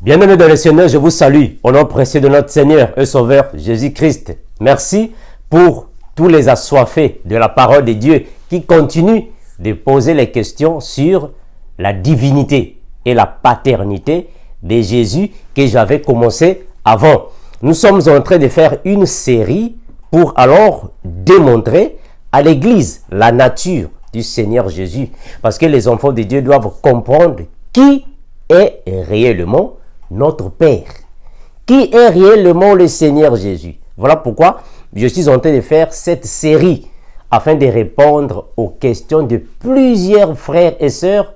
Bien-aimés dans le Seigneur, je vous salue au nom précieux de notre Seigneur et Sauveur Jésus-Christ. Merci pour tous les assoiffés de la parole de Dieu qui continuent de poser les questions sur la divinité et la paternité de Jésus que j'avais commencé avant. Nous sommes en train de faire une série pour alors démontrer à l'Église la nature du Seigneur Jésus. Parce que les enfants de Dieu doivent comprendre qui est réellement notre Père. Qui est réellement le Seigneur Jésus. Voilà pourquoi je suis en train de faire cette série afin de répondre aux questions de plusieurs frères et sœurs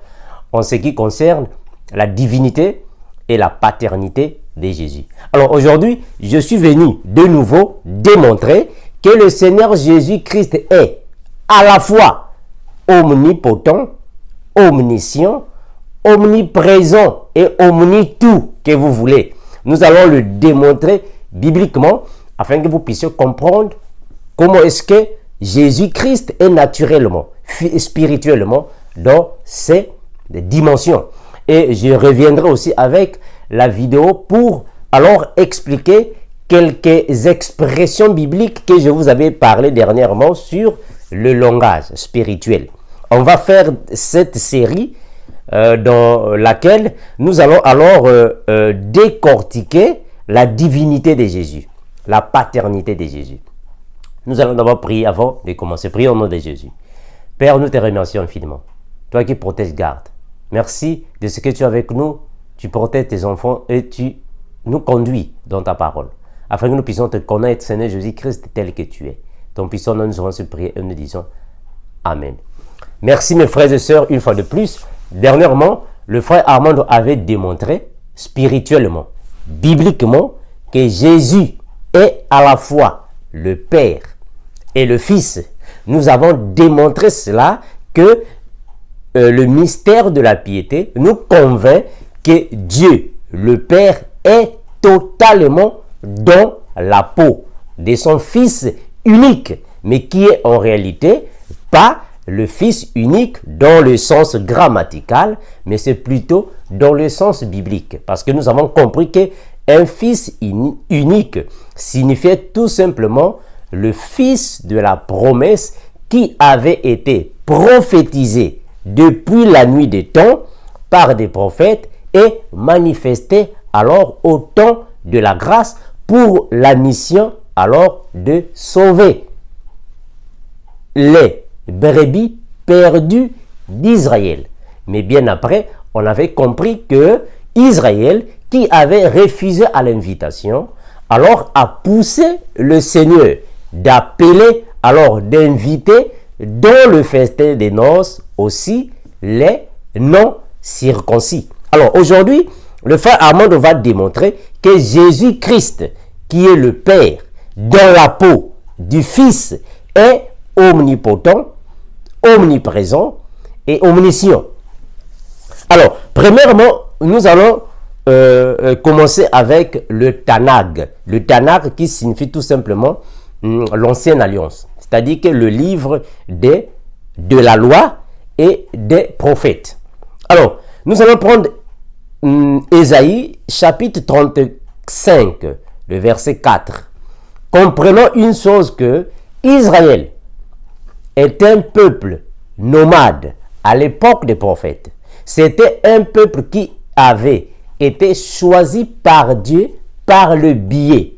en ce qui concerne la divinité et la paternité de Jésus. Alors aujourd'hui, je suis venu de nouveau démontrer que le Seigneur Jésus-Christ est à la fois omnipotent, omniscient, omniprésent et omni-tout que vous voulez. Nous allons le démontrer bibliquement afin que vous puissiez comprendre comment est-ce que Jésus-Christ est naturellement, spirituellement dans ces dimensions. Et je reviendrai aussi avec la vidéo pour alors expliquer quelques expressions bibliques que je vous avais parlé dernièrement sur le langage spirituel. On va faire cette série dans laquelle nous allons alors décortiquer la divinité de Jésus, la paternité de Jésus. Nous allons d'abord prier avant de commencer. Prions au nom de Jésus. Père, nous te remercions infiniment. Toi qui protèges, garde. Merci de ce que tu es avec nous. Tu protèges tes enfants et tu nous conduis dans ta parole. Afin que nous puissions te connaître, Seigneur Jésus-Christ, tel que tu es. Ton puissant nom, nous allons se prier et nous disons Amen. Merci mes frères et sœurs, une fois de plus. Dernièrement, le frère Armando avait démontré spirituellement, bibliquement, que Jésus est à la fois le Père et le Fils. Nous avons démontré cela que le mystère de la piété nous convainc que Dieu, le Père, est totalement dans la peau de son Fils unique, mais qui est en réalité pas le Fils unique dans le sens grammatical, mais c'est plutôt dans le sens biblique. Parce que nous avons compris qu'un Fils unique signifiait tout simplement le Fils de la promesse qui avait été prophétisé depuis la nuit des temps par des prophètes et manifesté alors au temps de la grâce pour la mission alors de sauver les brebis perdues d'Israël. Mais bien après, on avait compris que Israël, qui avait refusé à l'invitation, alors a poussé le Seigneur d'appeler, alors d'inviter dans le festin des noces aussi les non-circoncis. Alors aujourd'hui, le frère Armando va démontrer que Jésus-Christ, qui est le Père dans la peau du Fils, est omnipotent, omniprésent et omniscient. Alors, premièrement, nous allons commencer avec le Tanakh. Le Tanakh qui signifie tout simplement l'ancienne alliance, c'est-à-dire que le livre de la loi et des prophètes. Alors, nous allons prendre Ésaïe chapitre 35, le verset 4. Comprenons une chose que Israël est un peuple nomade à l'époque des prophètes. C'était un peuple qui avait été choisi par Dieu par le biais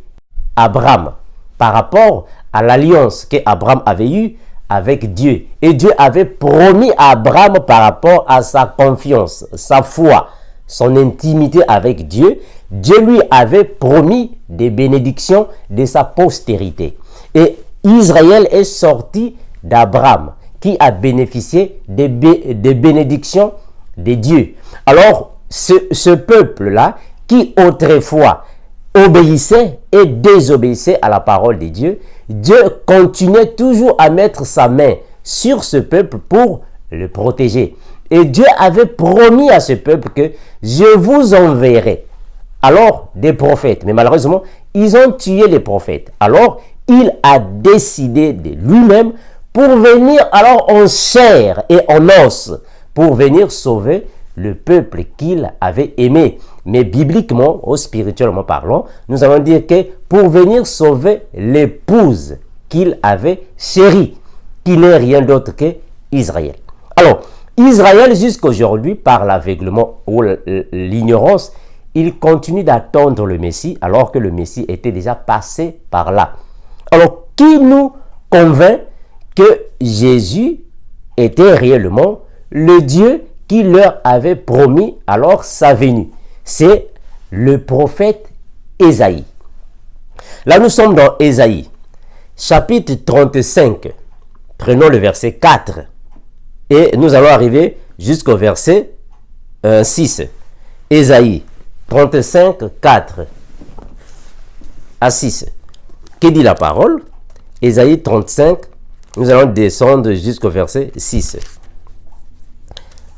d'Abraham, par rapport à l'alliance qu'Abraham avait eue avec Dieu. Et Dieu avait promis à Abraham par rapport à sa confiance, sa foi, son intimité avec Dieu. Dieu lui avait promis des bénédictions de sa postérité. Et Israël est sorti d'Abraham, qui a bénéficié des bénédictions de Dieu. Alors, ce peuple-là, qui autrefois obéissait et désobéissait à la parole de Dieu, Dieu continuait toujours à mettre sa main sur ce peuple pour le protéger. Et Dieu avait promis à ce peuple que je vous enverrai alors des prophètes. Mais malheureusement, ils ont tué les prophètes. Alors, il a décidé de lui-même pour venir alors en chair et en os, pour venir sauver le peuple qu'il avait aimé. Mais bibliquement, ou spirituellement parlant, nous allons dire que pour venir sauver l'épouse qu'il avait chérie, qui n'est rien d'autre que Israël. Alors, Israël, jusqu'à aujourd'hui, par l'aveuglement ou l'ignorance, il continue d'attendre le Messie, alors que le Messie était déjà passé par là. Alors, qui nous convainc que Jésus était réellement le Dieu qui leur avait promis alors sa venue? C'est le prophète Ésaïe. Là, nous sommes dans Ésaïe, chapitre 35. Prenons le verset 4. Et nous allons arriver jusqu'au verset 6. Ésaïe 35, 4 à 6. Que dit la parole? Ésaïe 35, nous allons descendre jusqu'au verset 6.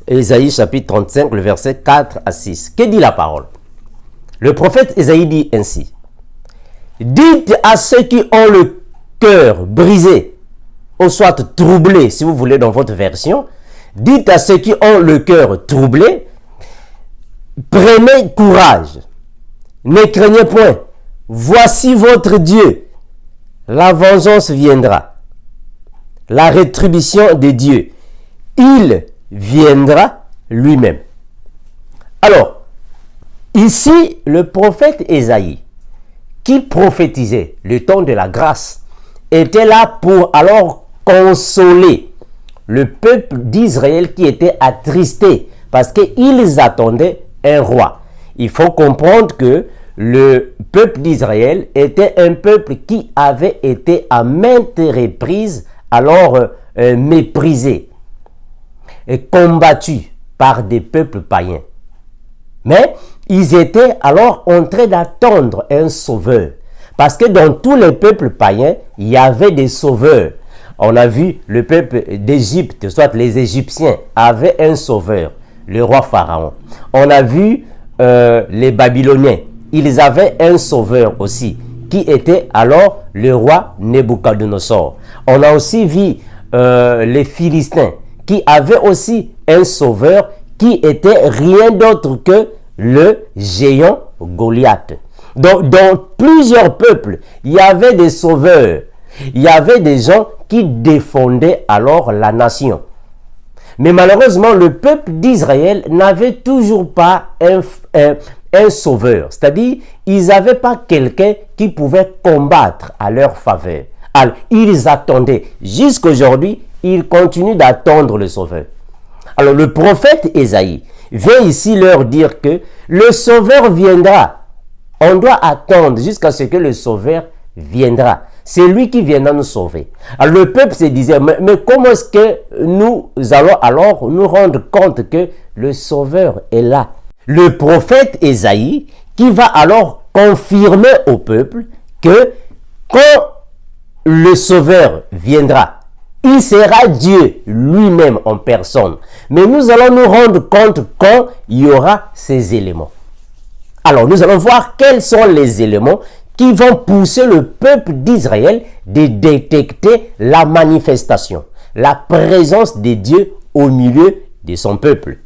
Ésaïe chapitre 35, le verset 4 à 6. Que dit la parole? Le prophète Ésaïe dit ainsi: dites à ceux qui ont le cœur brisé, ou soit troublé, si vous voulez dans votre version, dites à ceux qui ont le cœur troublé, prenez courage, ne craignez point, voici votre Dieu, la vengeance viendra, la rétribution de Dieu, il viendra lui-même. Alors, ici, le prophète Ésaïe, qui prophétisait le temps de la grâce, était là pour alors consoler le peuple d'Israël qui était attristé parce qu'ils attendaient un roi. Il faut comprendre que le peuple d'Israël était un peuple qui avait été à maintes reprises alors méprisé et combattu par des peuples païens. Mais ils étaient alors en train d'attendre un sauveur. Parce que dans tous les peuples païens, il y avait des sauveurs. On a vu le peuple d'Égypte, soit les Égyptiens, avaient un sauveur, le roi Pharaon. On a vu les Babyloniens, ils avaient un sauveur aussi, qui était alors le roi Nebuchadnezzar. On a aussi vu les Philistins, qui avaient aussi un sauveur, qui était rien d'autre que le géant Goliath. Donc, dans plusieurs peuples, il y avait des sauveurs. Il y avait des gens qui défendaient alors la nation. Mais malheureusement, le peuple d'Israël n'avait toujours pas un sauveur. C'est-à-dire, ils n'avaient pas quelqu'un qui pouvait combattre à leur faveur. Alors, ils attendaient. Jusqu'à aujourd'hui, ils continuent d'attendre le sauveur. Alors, le prophète Ésaïe vient ici leur dire que le sauveur viendra. On doit attendre jusqu'à ce que le sauveur viendra. C'est lui qui viendra nous sauver. Alors le peuple se disait, mais comment est-ce que nous allons alors nous rendre compte que le sauveur est là? Le prophète Ésaïe qui va alors confirmer au peuple que quand le sauveur viendra, il sera Dieu lui-même en personne. Mais nous allons nous rendre compte quand il y aura ces éléments. Alors, nous allons voir quels sont les éléments qui vont pousser le peuple d'Israël de détecter la manifestation, la présence de Dieu au milieu de son peuple.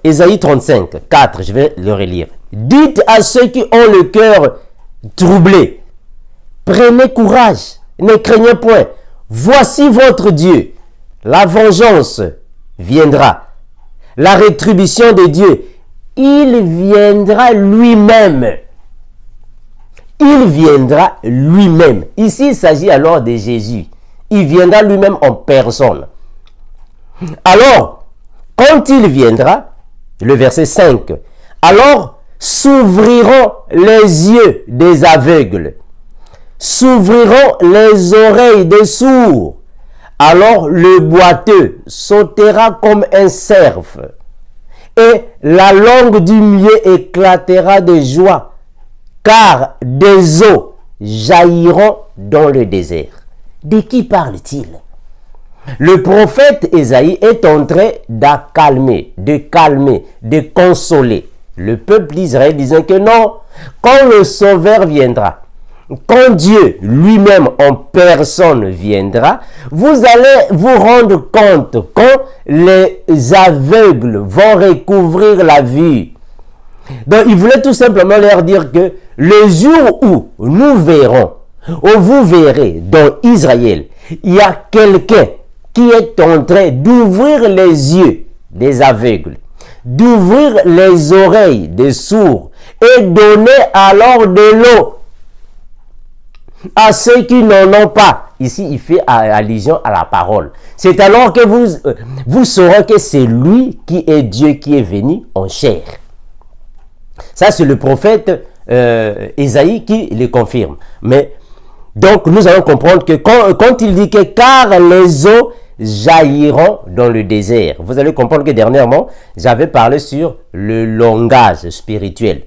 Ésaïe 35, 4, je vais le relire. Dites à ceux qui ont le cœur troublé, prenez courage, ne craignez point. Voici votre Dieu, la vengeance viendra, la rétribution de Dieu. Il viendra lui-même. Il viendra lui-même. Ici, il s'agit alors de Jésus. Il viendra lui-même en personne. Alors, quand il viendra, le verset 5, alors s'ouvriront les yeux des aveugles, s'ouvriront les oreilles des sourds. Alors le boiteux sautera comme un cerf, et la langue du muet éclatera de joie, car des eaux jailliront dans le désert. De qui parle-t-il? Le prophète Ésaïe est en train d'accalmer, de consoler le peuple d'Israël, disant que non, quand le Sauveur viendra, quand Dieu lui-même en personne viendra, vous allez vous rendre compte quand les aveugles vont recouvrir la vue, Donc, il voulait tout simplement leur dire que le jour où nous verrons, où vous verrez dans Israël, il y a quelqu'un qui est en train d'ouvrir les yeux des aveugles, d'ouvrir les oreilles des sourds et donner alors de l'eau à ceux qui n'en ont pas. Ici, il fait allusion à la parole. C'est alors que vous saurez que c'est lui qui est Dieu qui est venu en chair. Ça, c'est le prophète Ésaïe qui le confirme. Mais, donc, nous allons comprendre que quand il dit que car les eaux jailliront dans le désert. Vous allez comprendre que dernièrement, j'avais parlé sur le langage spirituel.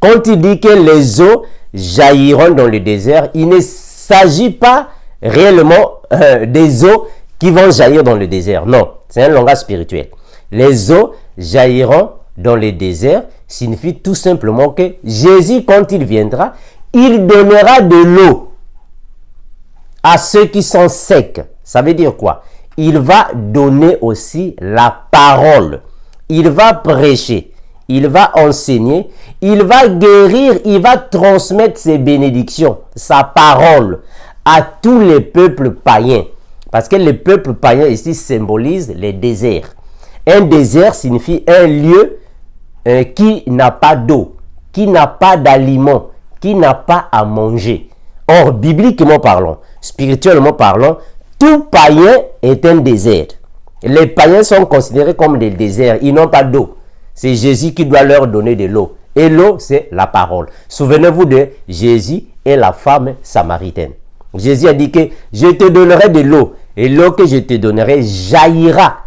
Quand il dit que les eaux jailliront dans le désert, il ne s'agit pas réellement des eaux qui vont jaillir dans le désert. Non, c'est un langage spirituel. Les eaux jailliront dans le désert signifie tout simplement que Jésus, quand il viendra, il donnera de l'eau à ceux qui sont secs. Ça veut dire quoi? Il va donner aussi la parole. Il va prêcher. Il va enseigner. Il va guérir. Il va transmettre ses bénédictions, sa parole à tous les peuples païens. Parce que les peuples païens ici symbolisent les déserts. Un désert signifie un lieu qui n'a pas d'eau, qui n'a pas d'aliments, qui n'a pas à manger. Or, bibliquement parlant, spirituellement parlant, tout païen est un désert. Les païens sont considérés comme des déserts. Ils n'ont pas d'eau. C'est Jésus qui doit leur donner de l'eau. Et l'eau, c'est la parole. Souvenez-vous de Jésus et la femme samaritaine. Jésus a dit que je te donnerai de l'eau. Et l'eau que je te donnerai jaillira.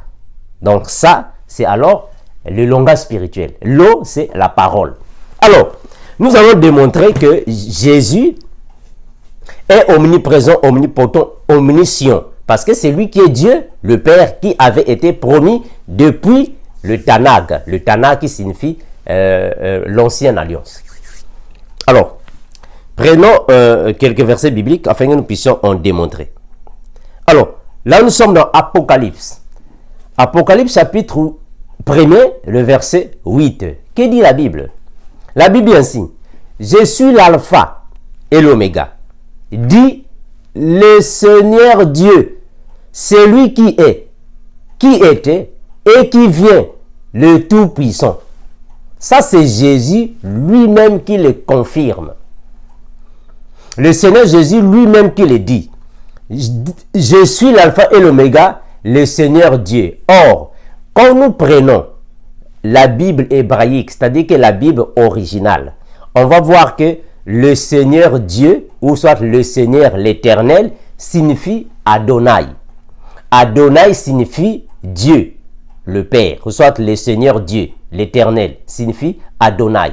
Donc ça, c'est alors le langage spirituel. L'eau, c'est la parole. Alors, nous allons démontrer que Jésus est omniprésent, omnipotent, omniscient. Parce que c'est lui qui est Dieu, le Père, qui avait été promis depuis le Tanakh. Le Tanakh qui signifie l'ancienne alliance. Alors, prenons quelques versets bibliques afin que nous puissions en démontrer. Alors, là nous sommes dans Apocalypse. Apocalypse chapitre 1er, le verset 8. Que dit la Bible? La Bible dit ainsi: je suis l'alpha et l'oméga, dit le Seigneur Dieu, celui qui est, qui était et qui vient, le Tout-Puissant. Ça, c'est Jésus lui-même qui le confirme. Le Seigneur Jésus lui-même qui le dit. Je suis l'alpha et l'oméga, le Seigneur Dieu. Or, quand nous prenons la Bible hébraïque, c'est-à-dire que la Bible originale, on va voir que le Seigneur Dieu, ou soit le Seigneur l'Éternel, signifie Adonai. Adonai signifie Dieu, le Père, ou soit le Seigneur Dieu, l'Éternel, signifie Adonai.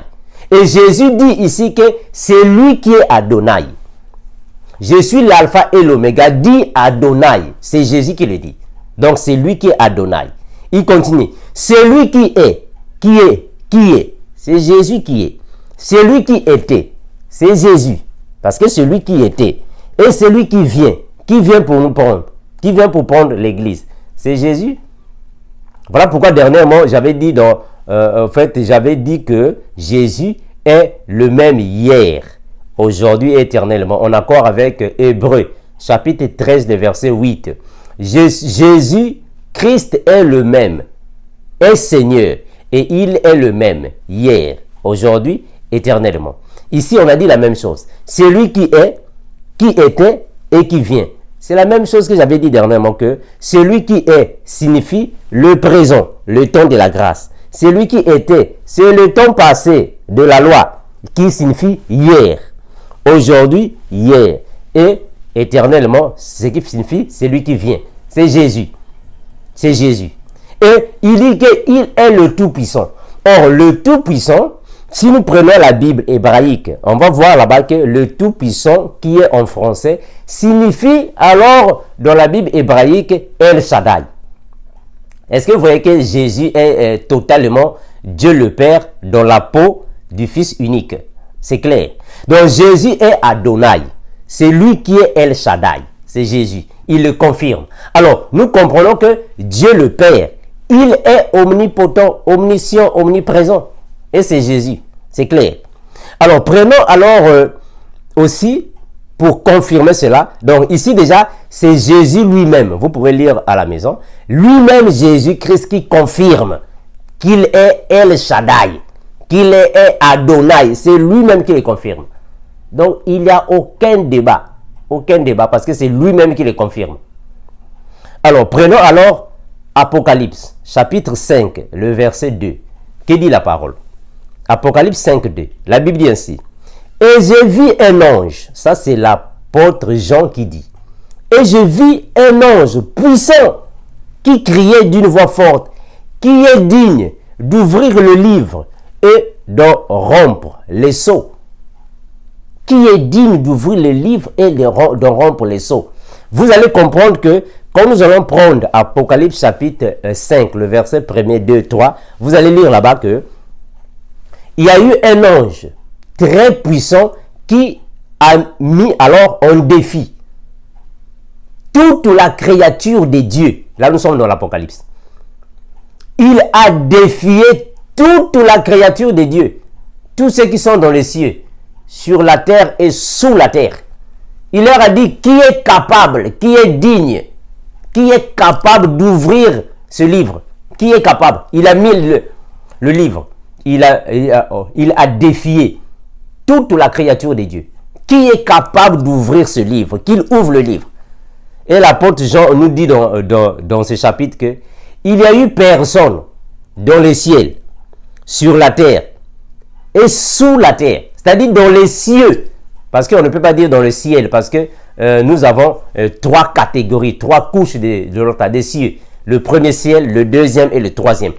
Et Jésus dit ici que c'est lui qui est Adonai. Je suis l'alpha et l'oméga, dit Adonai. C'est Jésus qui le dit. Donc c'est lui qui est Adonai. Il continue. C'est lui qui est. C'est Jésus qui est. C'est lui qui était. C'est Jésus. Parce que c'est lui qui était. Et c'est lui qui vient pour nous prendre. Qui vient pour prendre l'église. C'est Jésus. Voilà pourquoi dernièrement, j'avais dit j'avais dit que Jésus est le même hier, aujourd'hui et éternellement, en accord avec Hébreux, chapitre 13, verset 8. Jésus, Christ est le même, est Seigneur, et il est le même hier, aujourd'hui, éternellement. Ici, on a dit la même chose. C'est lui qui est, qui était et qui vient. C'est la même chose que j'avais dit dernièrement, que celui qui est signifie le présent, le temps de la grâce. Celui qui était, c'est le temps passé de la loi, qui signifie hier. Aujourd'hui, hier. Et éternellement, ce qui signifie, c'est lui qui vient. C'est Jésus. C'est Jésus. Et il dit qu'il est le Tout-Puissant. Or, le Tout-Puissant, si nous prenons la Bible hébraïque, on va voir là-bas que le Tout-Puissant, qui est en français, signifie alors, dans la Bible hébraïque, El Shaddai. Est-ce que vous voyez que Jésus est totalement Dieu le Père dans la peau du Fils unique? C'est clair. Donc Jésus est Adonai. C'est lui qui est El Shaddai. C'est Jésus. Il le confirme. Alors, nous comprenons que Dieu le Père, il est omnipotent, omniscient, omniprésent. Et c'est Jésus. C'est clair. Alors, prenons alors aussi, pour confirmer cela, donc ici déjà, c'est Jésus lui-même. Vous pouvez lire à la maison. Lui-même, Jésus-Christ, qui confirme qu'il est El Shaddai, qu'il est Adonai. C'est lui-même qui le confirme. Donc, il n'y a aucun débat. Aucun débat, parce que c'est lui-même qui le confirme. Alors, prenons alors Apocalypse, chapitre 5, le verset 2. Que dit la parole? Apocalypse 5, 2. La Bible dit ainsi. Et je vis un ange. Ça, c'est l'apôtre Jean qui dit. Et je vis un ange puissant qui criait d'une voix forte, qui est digne d'ouvrir le livre et d'en rompre les sceaux. Qui est digne d'ouvrir le livre et d'en rompre les sceaux. Vous allez comprendre que quand nous allons prendre Apocalypse chapitre 5, le verset 1, 2, 3, vous allez lire là-bas que il y a eu un ange très puissant qui a mis alors en défi toute la créature de Dieu. Là, nous sommes dans l'Apocalypse. Il a défié toute la créature de Dieu. Tous ceux qui sont dans les cieux, sur la terre et sous la terre. Il leur a dit qui est capable, qui est digne, qui est capable d'ouvrir ce livre. Qui est capable? Il a mis le livre. Il a défié toute la créature de Dieu. Qui est capable d'ouvrir ce livre? Qu'il ouvre le livre. Et l'apôtre Jean nous dit dans ce chapitre que il y a eu personne dans les ciels, sur la terre et sous la terre. C'est-à-dire dans les cieux. Parce qu'on ne peut pas dire dans le ciel. Parce que nous avons trois catégories, trois couches des cieux. Le premier ciel, le deuxième et le troisième.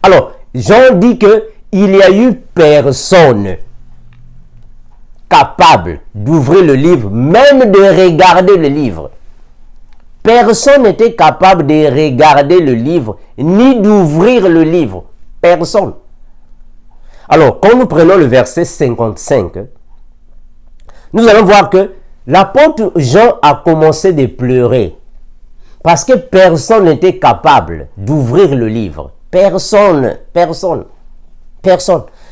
Alors, Jean dit que il y a eu personne capable d'ouvrir le livre, même de regarder le livre. Personne n'était capable de regarder le livre, ni d'ouvrir le livre. Personne. Alors, quand nous prenons le verset 55, nous allons voir que l'apôtre Jean a commencé de pleurer. Parce que personne n'était capable d'ouvrir le livre. Personne.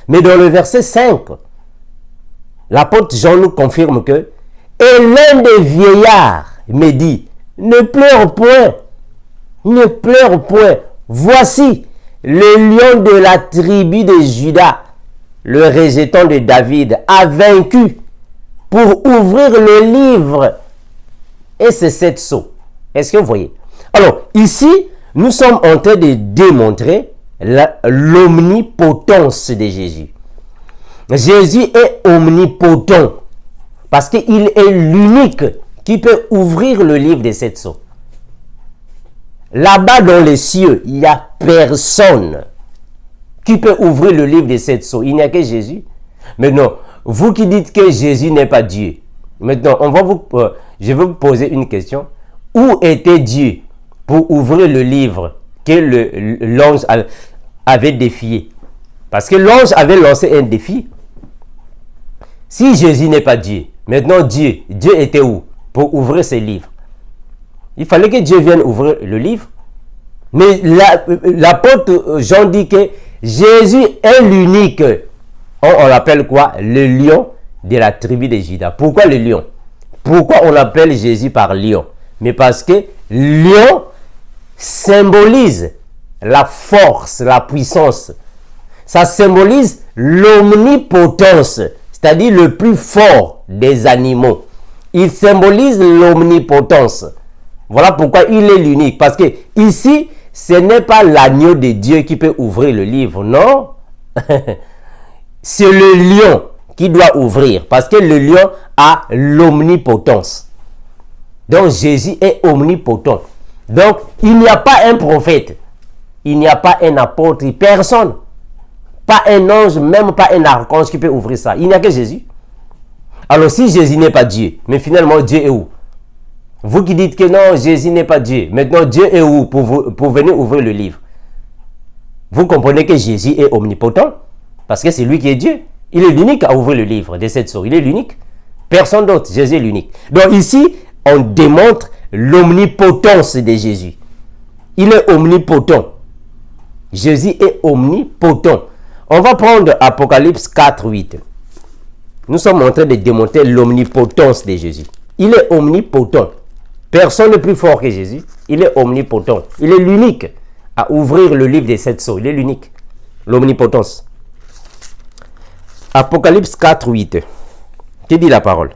Mais dans le verset 5, l'apôtre Jean nous confirme que « Et l'un des vieillards me dit, ne pleure point, ne pleure point. Voici le lion de la tribu de Juda, le rejeton de David, a vaincu pour ouvrir le livre. » Et c'est 7 sceaux. Est-ce que vous voyez? Alors, ici, nous sommes en train de démontrer l'omnipotence de Jésus. Jésus est omnipotent parce qu'il est l'unique qui peut ouvrir le livre des 7 sceaux. Là-bas dans les cieux, il n'y a personne qui peut ouvrir le livre des 7 sceaux. Il n'y a que Jésus. Maintenant, vous qui dites que Jésus n'est pas Dieu, maintenant, je vais vous poser une question. Où était Dieu pour ouvrir le livre que l'ange avait défié? Parce que l'ange avait lancé un défi. Si Jésus n'est pas Dieu, maintenant Dieu était où pour ouvrir ce livre? Il fallait que Dieu vienne ouvrir le livre. Mais l'apôtre Jean dit que Jésus est l'unique. On l'appelle quoi? Le lion de la tribu de Juda. Pourquoi le lion? Pourquoi on l'appelle Jésus par lion? Mais parce que lion symbolise la force, la puissance. Ça symbolise l'omnipotence, c'est-à-dire le plus fort des animaux. Il symbolise l'omnipotence. Voilà pourquoi il est l'unique. Parce que ici, ce n'est pas l'agneau de Dieu qui peut ouvrir le livre, non. C'est le lion qui doit ouvrir. Parce que le lion a l'omnipotence. Donc Jésus est omnipotent. Donc il n'y a pas un prophète. Il n'y a pas un apôtre. Personne. Pas un ange, même pas un archange qui peut ouvrir ça. Il n'y a que Jésus. Alors si Jésus n'est pas Dieu, mais finalement Dieu est où? Vous qui dites que non, Jésus n'est pas Dieu. Maintenant Dieu est où pour venir ouvrir le livre? Vous comprenez que Jésus est omnipotent? Parce que c'est lui qui est Dieu. Il est l'unique à ouvrir le livre des 7 sceaux. Il est l'unique. Personne d'autre. Jésus est l'unique. Donc ici, on démontre l'omnipotence de Jésus. Il est omnipotent. Jésus est omnipotent. On va prendre Apocalypse 4, 8. Nous sommes en train de démontrer l'omnipotence de Jésus. Il est omnipotent. Personne n'est plus fort que Jésus. Il est omnipotent. Il est l'unique à ouvrir le livre des 7 sceaux. Il est l'unique. L'omnipotence. Apocalypse 4, 8. Que dit la parole?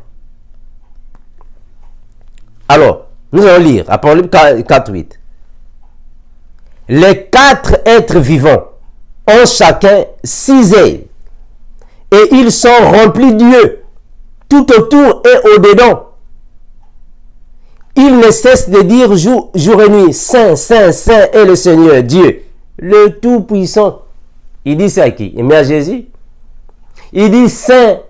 Alors, nous allons lire Apocalypse 4, 8. Les 4 êtres vivants ont chacun 6 ailes, et ils sont remplis d'yeux, tout autour et au-dedans. Ils ne cessent de dire jour et nuit, Saint, Saint, Saint est le Seigneur Dieu, le Tout-Puissant. Il dit ça à qui? Il met à Jésus. Il dit Saint,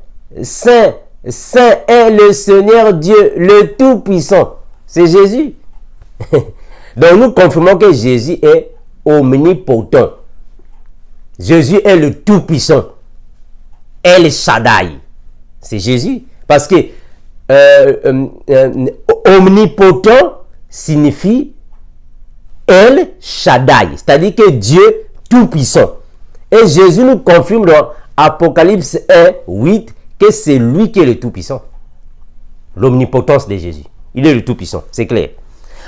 Saint, Saint est le Seigneur Dieu, le Tout-Puissant. C'est Jésus. Donc nous confirmons que Jésus est omnipotent. Jésus est le Tout-Puissant. El Shaddai. C'est Jésus. Parce que omnipotent signifie El Shaddai. C'est-à-dire que Dieu Tout-Puissant. Et Jésus nous confirme dans Apocalypse 1, 8 que c'est lui qui est le Tout-Puissant. L'omnipotence de Jésus. Il est le Tout-Puissant. C'est clair.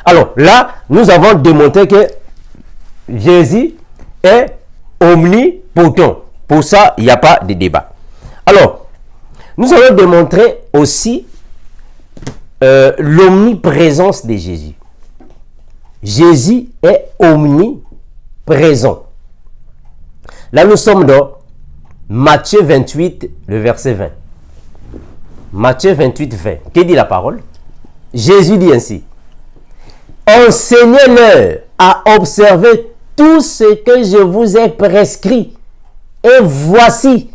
Alors là, nous avons démontré que Jésus est omnipotent. Pour ça, il n'y a pas de débat. Alors, nous allons démontrer aussi l'omniprésence de Jésus. Jésus est omniprésent. Là, nous sommes dans Matthieu 28, le verset 20. Matthieu 28, 20. Que dit la parole? Jésus dit ainsi: enseignez-leur à observer tout ce que je vous ai prescrit. Et voici,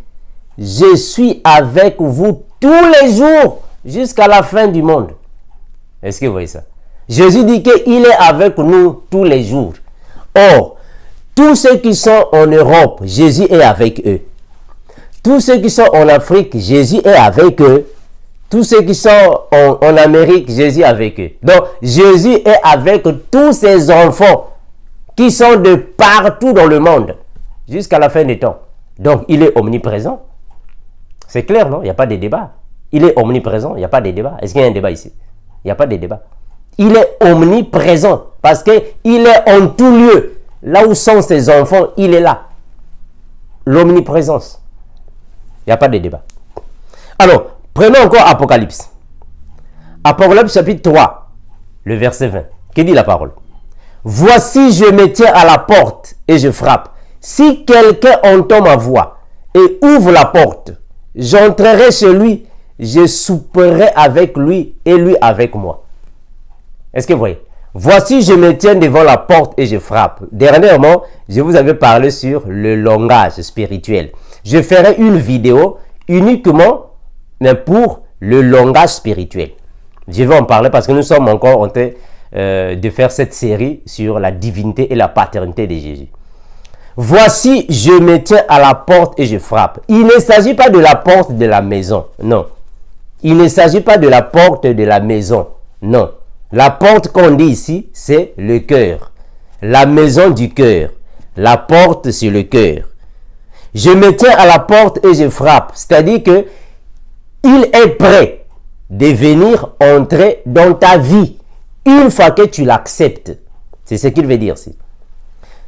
je suis avec vous tous les jours jusqu'à la fin du monde. Est-ce que vous voyez ça? Jésus dit qu'il est avec nous tous les jours. Or, tous ceux qui sont en Europe, Jésus est avec eux. Tous ceux qui sont en Afrique, Jésus est avec eux. Tous ceux qui sont en Amérique, Jésus est avec eux. Donc, Jésus est avec tous ses enfants qui sont de partout dans le monde jusqu'à la fin des temps. Donc, il est omniprésent. C'est clair, non? Il n'y a pas de débat. Il est omniprésent, il n'y a pas de débat. Est-ce qu'il y a un débat ici? Il n'y a pas de débat. Il est omniprésent parce qu'il est en tout lieu. Là où sont ses enfants, il est là. L'omniprésence. Il n'y a pas de débat. Alors, prenons encore Apocalypse. Apocalypse chapitre 3, le verset 20. Que dit la parole? Voici, je me tiens à la porte et je frappe. Si quelqu'un entend ma voix et ouvre la porte, j'entrerai chez lui, je souperai avec lui et lui avec moi. Est-ce que vous voyez? Voici, je me tiens devant la porte et je frappe. Dernièrement, je vous avais parlé sur le langage spirituel. Je ferai une vidéo uniquement pour le langage spirituel. Je vais en parler parce que nous sommes encore en train de faire cette série sur la divinité et la paternité de Jésus. Voici, je me tiens à la porte et je frappe. Il ne s'agit pas de la porte de la maison, non. Il ne s'agit pas de la porte de la maison, non. La porte qu'on dit ici, c'est le cœur. La maison du cœur. La porte, c'est le cœur. Je me tiens à la porte et je frappe. C'est-à-dire que il est prêt de venir entrer dans ta vie une fois que tu l'acceptes. C'est ce qu'il veut dire ici.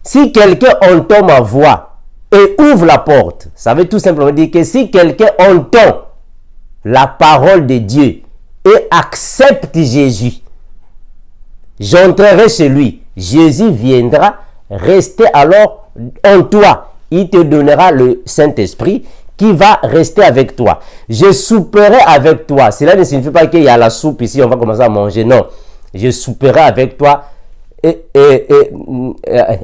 Si quelqu'un entend ma voix et ouvre la porte, ça veut tout simplement dire que si quelqu'un entend la parole de Dieu et accepte Jésus, j'entrerai chez lui. Jésus viendra rester alors en toi. Il te donnera le Saint-Esprit qui va rester avec toi. Je souperai avec toi. Cela ne signifie pas qu'il y a la soupe ici, on va commencer à manger. Non. Je souperai avec toi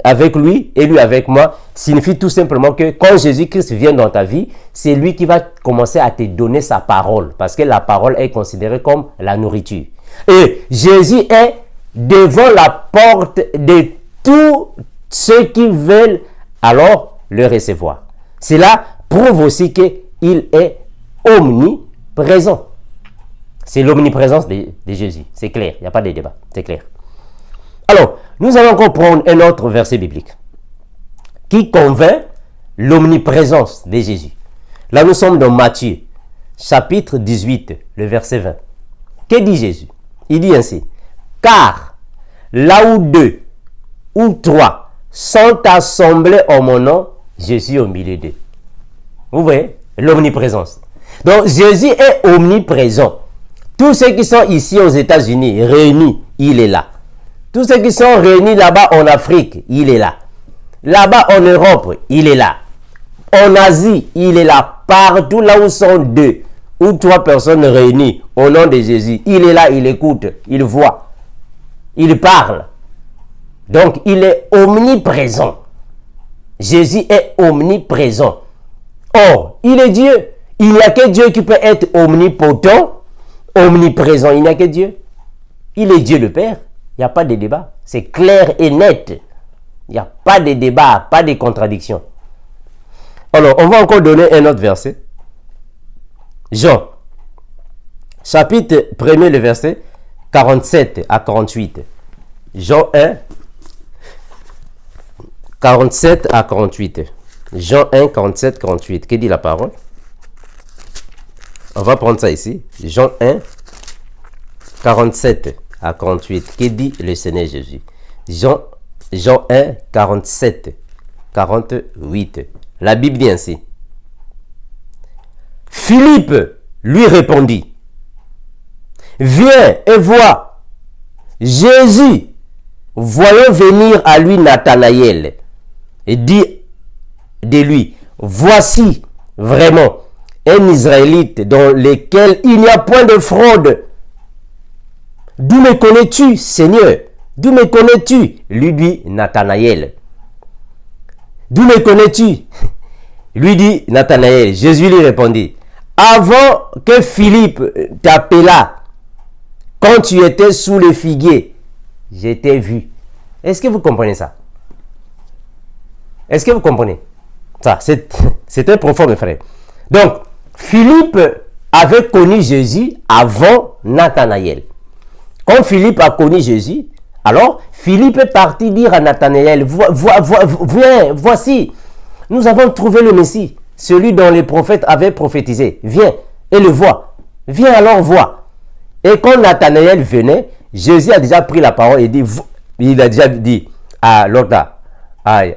avec lui et lui avec moi. Signifie tout simplement que quand Jésus-Christ vient dans ta vie, c'est lui qui va commencer à te donner sa parole. Parce que la parole est considérée comme la nourriture. Et Jésus est devant la porte de tous ceux qui veulent alors le recevoir. Cela prouve aussi qu'il est omniprésent. C'est l'omniprésence de Jésus. C'est clair, il n'y a pas de débat, c'est clair. Alors, nous allons encore prendre un autre verset biblique qui convainc l'omniprésence de Jésus. Là, nous sommes dans Matthieu, chapitre 18, le verset 20. Que dit Jésus? Il dit ainsi, « Car là où deux ou trois sont assemblés en mon nom, je suis au milieu d'eux. » Vous voyez? L'omniprésence. Donc, Jésus est omniprésent. Tous ceux qui sont ici aux États-Unis, réunis, il est là. Tous ceux qui sont réunis là-bas en Afrique, il est là. Là-bas en Europe, il est là. En Asie, il est là. Partout là où sont deux ou trois personnes réunies au nom de Jésus, il est là, il écoute, il voit, il parle. Donc, il est omniprésent. Jésus est omniprésent. Or, il est Dieu. Il n'y a que Dieu qui peut être omnipotent, omniprésent. Il n'y a que Dieu. Il est Dieu le Père. Il n'y a pas de débat. C'est clair et net. Il n'y a pas de débat, pas de contradiction. Alors, on va encore donner un autre verset. Jean, chapitre 1er, le verset 47 à 48. Jean 1, 47 à 48. Jean 1, 47, 48. Que dit la parole? On va prendre ça ici. Jean 1, 47 à 48. Que dit le Seigneur Jésus? Jean 1, 47, 48. La Bible dit ainsi. Philippe lui répondit, viens et vois. Jésus, voyant venir à lui Nathanaël, et dit de lui, voici vraiment un Israélite dans lequel il n'y a point de fraude. D'où me connais-tu, Seigneur? D'où me connais-tu? Lui dit Nathanaël. D'où me connais-tu? Lui dit Nathanaël. Jésus lui répondit, avant que Philippe t'appela, quand tu étais sous le figuier, je t'ai vu. Est-ce que vous comprenez ça? Est-ce que vous comprenez? Ça, c'est très profond, mes frères. Donc, Philippe avait connu Jésus avant Nathanaël. Quand Philippe a connu Jésus, alors Philippe est parti dire à Nathanaël, viens, voici, nous avons trouvé le Messie, celui dont les prophètes avaient prophétisé. Viens et le vois. Viens alors voir. Et quand Nathanaël venait, Jésus a déjà pris la parole et dit, il a déjà dit à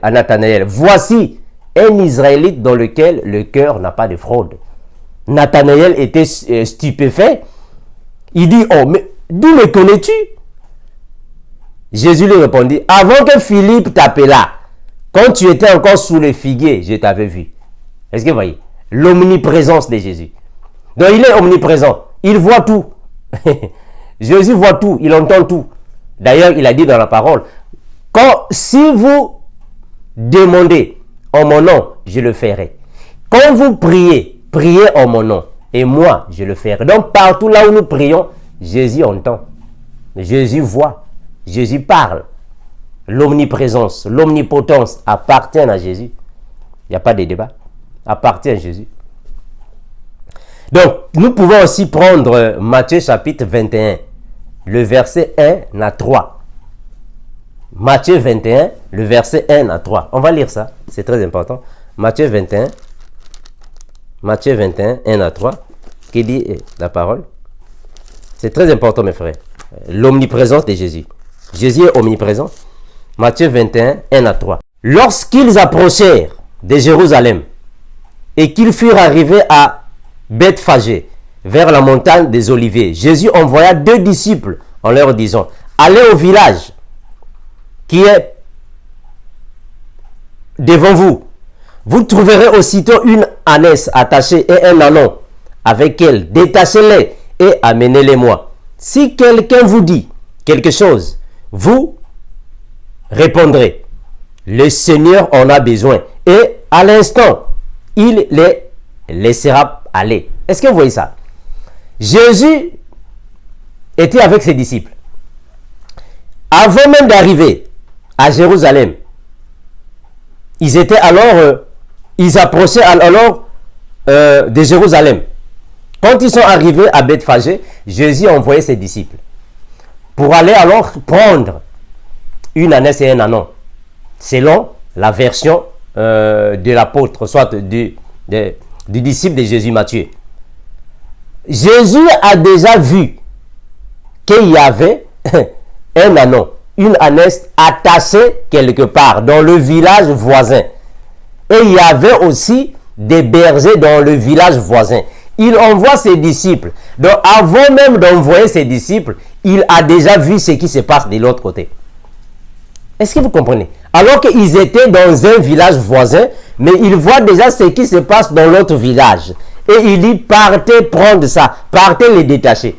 Nathanaël, voici un Israélite dans lequel le cœur n'a pas de fraude. Nathanaël était stupéfait. Il dit, oh, mais d'où me connais-tu? Jésus lui répondit, avant que Philippe t'appela, quand tu étais encore sous le figuier, je t'avais vu. Est-ce que vous voyez? L'omniprésence de Jésus. Donc il est omniprésent. Il voit tout. Jésus voit tout. Il entend tout. D'ailleurs, il a dit dans la parole, si vous demandez en mon nom, je le ferai. Quand vous priez, priez en mon nom. Et moi, je le ferai. Donc partout là où nous prions, Jésus entend. Jésus voit. Jésus parle. L'omniprésence, l'omnipotence appartiennent à Jésus. Il n'y a pas de débat. Appartient à Jésus. Donc, nous pouvons aussi prendre Matthieu chapitre 21, le verset 1 à 3. Matthieu 21, le verset 1 à 3. On va lire ça, c'est très important. Matthieu 21, 1 à 3. Qui dit la parole? C'est très important, mes frères. L'omniprésence de Jésus. Jésus est omniprésent. Matthieu 21, 1 à 3. Lorsqu'ils approchèrent de Jérusalem et qu'ils furent arrivés à Bethphagée, vers la montagne des Oliviers, Jésus envoya 2 disciples en leur disant, allez au village qui est devant vous. Vous trouverez aussitôt une ânesse attachée et un ânon avec elle. Détachez-les et amenez-les-moi. Si quelqu'un vous dit quelque chose, vous répondrez, le Seigneur en a besoin. Et à l'instant, il les laissera aller. Est-ce que vous voyez ça? Jésus était avec ses disciples. Avant même d'arriver à Jérusalem, ils étaient alors, ils approchaient alors de Jérusalem. Quand ils sont arrivés à Bethphagée, Jésus a envoyé ses disciples pour aller alors prendre une ânesse et un ânon, selon la version de l'apôtre, soit du disciple de Jésus, Matthieu. Jésus a déjà vu qu'il y avait un ânon, une ânesse attachée quelque part dans le village voisin. Et il y avait aussi des bergers dans le village voisin. Il envoie ses disciples. Donc avant même d'envoyer ses disciples, il a déjà vu ce qui se passe de l'autre côté. Est-ce que vous comprenez? Alors qu'ils étaient dans un village voisin, mais il voit déjà ce qui se passe dans l'autre village. Et il dit, partez prendre ça, partez les détacher.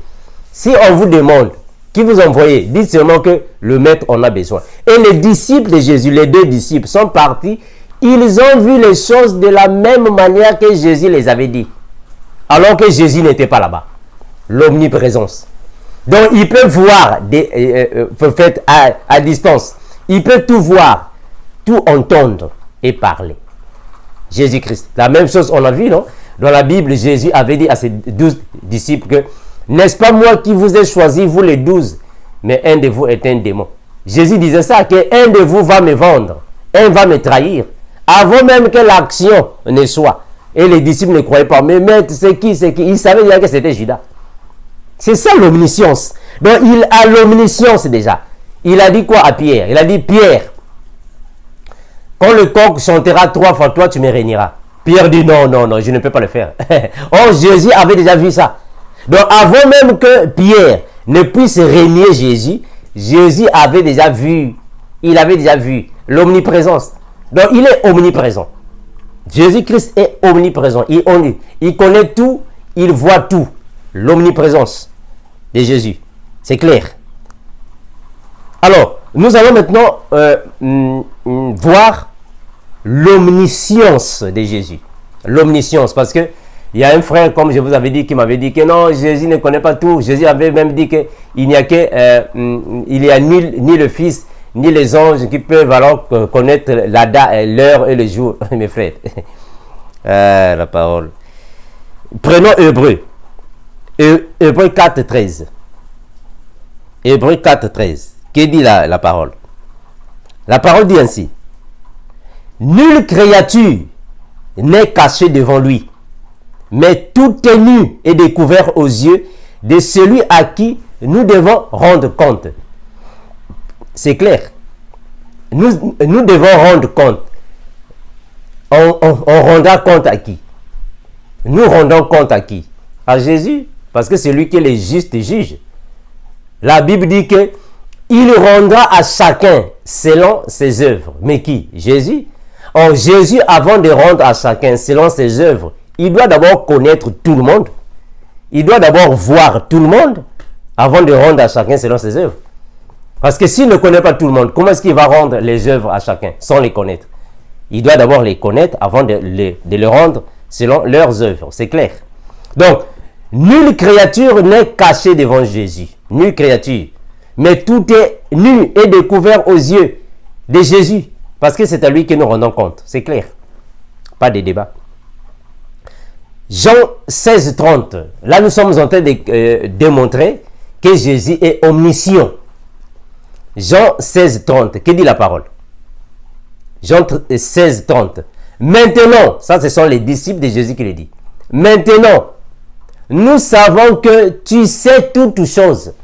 Si on vous demande, qui vous envoyez, dites seulement que le maître en a besoin. Et les disciples de Jésus, les deux disciples, sont partis. Ils ont vu les choses de la même manière que Jésus les avait dit. Alors que Jésus n'était pas là-bas. L'omniprésence. Donc, il peut voir fait à distance. Il peut tout voir, tout entendre et parler. Jésus-Christ. La même chose, on a vu, non? Dans la Bible, Jésus avait dit à ses 12 disciples que n'est-ce pas moi qui vous ai choisi, vous les 12, mais un de vous est un démon. Jésus disait ça, qu'un de vous va me vendre, un va me trahir, avant même que l'action ne soit. Et les disciples ne croyaient pas. Mais maître, c'est qui? Ils savaient déjà que c'était Judas. C'est ça l'omniscience. Donc il a l'omniscience déjà. Il a dit quoi à Pierre? Il a dit, Pierre, quand le coq chantera 3 fois, toi tu me régneras. Pierre dit, non, non, non, je ne peux pas le faire. Or Jésus avait déjà vu ça. Donc avant même que Pierre ne puisse régner Jésus, Jésus avait déjà vu, il avait déjà vu l'omniprésence. Donc il est omniprésent. Jésus-Christ est omniprésent. Il connaît tout, il voit tout. L'omniprésence de Jésus. C'est clair. Alors, nous allons maintenant voir l'omniscience de Jésus. L'omniscience, parce que il y a un frère, comme je vous avais dit, qui m'avait dit que non, Jésus ne connaît pas tout. Jésus avait même dit qu'il n'y a ni le Fils, ni les anges qui peuvent alors connaître l'heure et le jour. Mes frères. La parole. Prenons Hébreu. Hébreu 4, 13. Hébreu 4, 13. Qu'est dit la parole? La parole dit ainsi. Nulle créature n'est cachée devant lui, mais tout est nu et découvert aux yeux de celui à qui nous devons rendre compte. C'est clair. Nous devons rendre compte. On rendra compte à qui? Nous rendons compte à qui? À Jésus, parce que c'est lui qui est le juste juge. La Bible dit que il rendra à chacun selon ses œuvres. Mais qui? Jésus. Or, Jésus, avant de rendre à chacun selon ses œuvres, il doit d'abord connaître tout le monde. Il doit d'abord voir tout le monde avant de rendre à chacun selon ses œuvres. Parce que s'il ne connaît pas tout le monde, comment est-ce qu'il va rendre les œuvres à chacun sans les connaître? Il doit d'abord les connaître avant de les rendre selon leurs œuvres. C'est clair. Donc, nulle créature n'est cachée devant Jésus. Nulle créature. Mais tout est nu et découvert aux yeux de Jésus. Parce que c'est à lui que nous rendons compte. C'est clair. Pas de débat. Jean 16, 30. Là, nous sommes en train de démontrer que Jésus est omniscient. Jean 16, 30. Que dit la parole? Jean 16, 30. Maintenant, ça ce sont les disciples de Jésus qui le disent. Maintenant, nous savons que tu sais toutes choses.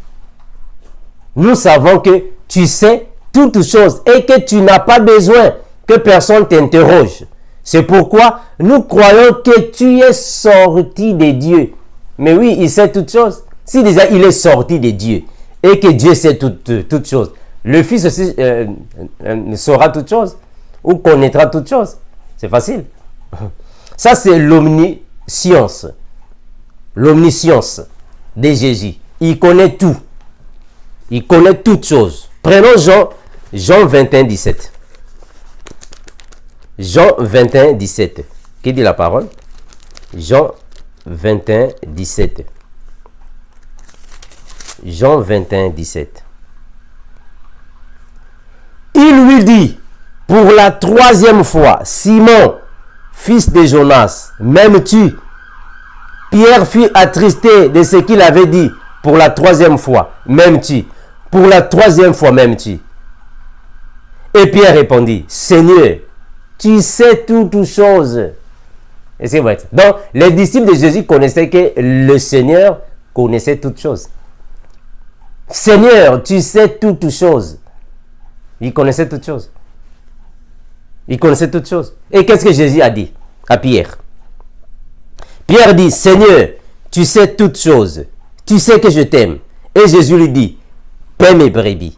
Nous savons que tu sais toutes choses et que tu n'as pas besoin que personne t'interroge. C'est pourquoi nous croyons que tu es sorti de Dieu. Mais oui, il sait toutes choses. Si déjà il est sorti de Dieu et que Dieu sait toutes choses, le Fils aussi saura toutes choses ou connaîtra toutes choses. C'est facile. Ça, c'est l'omniscience. L'omniscience de Jésus. Il connaît tout. Il connaît toutes choses. Prenons Jean 21, 17. Jean 21, 17. Qui dit la parole? Jean 21, 17. Jean 21, 17. Il lui dit, pour la 3e fois, Simon, fils de Jonas, m'aimes-tu? Pierre fut attristé de ce qu'il avait dit. Pour la 3e fois, m'aimes-tu? Pour la 3e fois, m'aimes-tu? Et Pierre répondit, Seigneur, tu sais toutes choses. Et c'est vrai. Donc, les disciples de Jésus connaissaient que le Seigneur connaissait toutes choses. Seigneur, tu sais toutes choses. Il connaissait toutes choses. Il connaissait toutes choses. Et qu'est-ce que Jésus a dit à Pierre? Pierre dit, Seigneur, tu sais toutes choses. Tu sais que je t'aime. Et Jésus lui dit, paie mes brebis.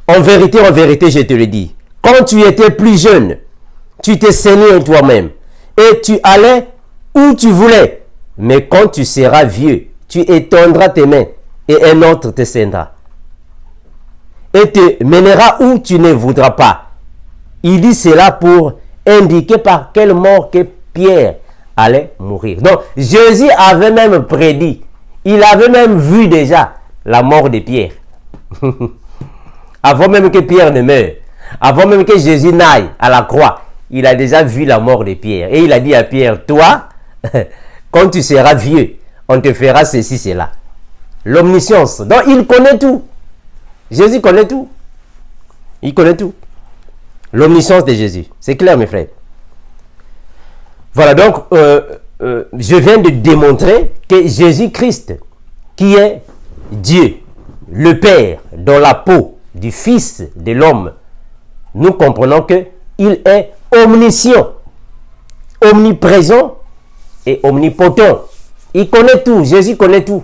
En vérité, je te le dis. Quand tu étais plus jeune, tu t'es saigné toi-même. Et tu allais où tu voulais. Mais quand tu seras vieux, tu étendras tes mains et un autre te saignera. Et te mènera où tu ne voudras pas. Il dit cela pour indiquer par quelle mort que Pierre allait mourir. Donc, Jésus avait même prédit. Il avait même vu déjà la mort de Pierre. Avant même que Pierre ne meure. Avant même que Jésus n'aille à la croix. Il a déjà vu la mort de Pierre. Et il a dit à Pierre, toi, quand tu seras vieux, on te fera ceci, cela. L'omniscience. Donc, il connaît tout. Jésus connaît tout. Il connaît tout. L'omniscience de Jésus. C'est clair, mes frères. Voilà, donc, je viens de démontrer que Jésus-Christ, qui est Dieu, le Père, dans la peau du Fils de l'homme, nous comprenons qu'il est omniscient, omniprésent et omnipotent. Il connaît tout, Jésus connaît tout.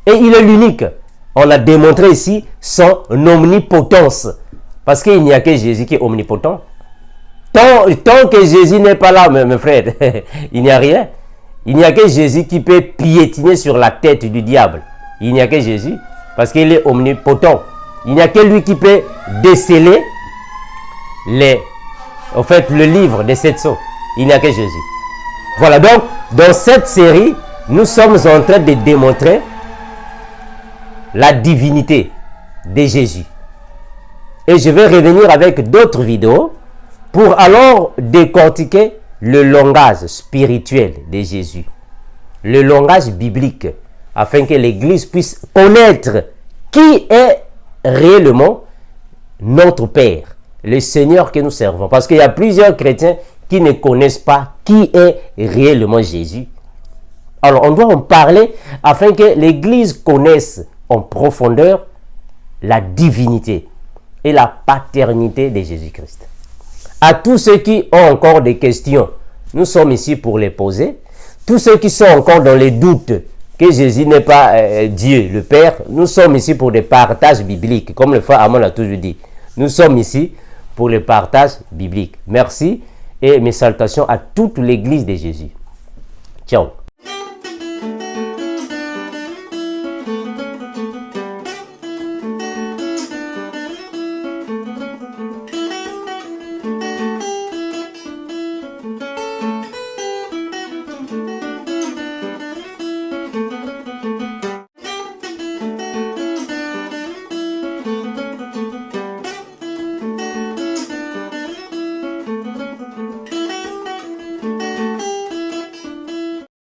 Et il est l'unique. On a démontré ici son omnipotence. Parce qu'il n'y a que Jésus qui est omnipotent. Tant que Jésus n'est pas là, mes frères, il n'y a rien. Il n'y a que Jésus qui peut piétiner sur la tête du diable. Il n'y a que Jésus, parce qu'il est omnipotent. Il n'y a que lui qui peut déceler le livre des 7 sceaux. Il n'y a que Jésus. Voilà, donc, dans cette série, nous sommes en train de démontrer la divinité de Jésus. Et je vais revenir avec d'autres vidéos pour alors décortiquer le langage spirituel de Jésus, le langage biblique, afin que l'Église puisse connaître qui est réellement notre Père, le Seigneur que nous servons. Parce qu'il y a plusieurs chrétiens qui ne connaissent pas qui est réellement Jésus. Alors, on doit en parler afin que l'Église connaisse en profondeur la divinité et la paternité de Jésus-Christ. À tous ceux qui ont encore des questions, nous sommes ici pour les poser. Tous ceux qui sont encore dans les doutes que Jésus n'est pas Dieu, le Père, nous sommes ici pour des partages bibliques. Comme le frère Amon a toujours dit, nous sommes ici pour les partages bibliques. Merci et mes salutations à toute l'Église de Jésus. Ciao.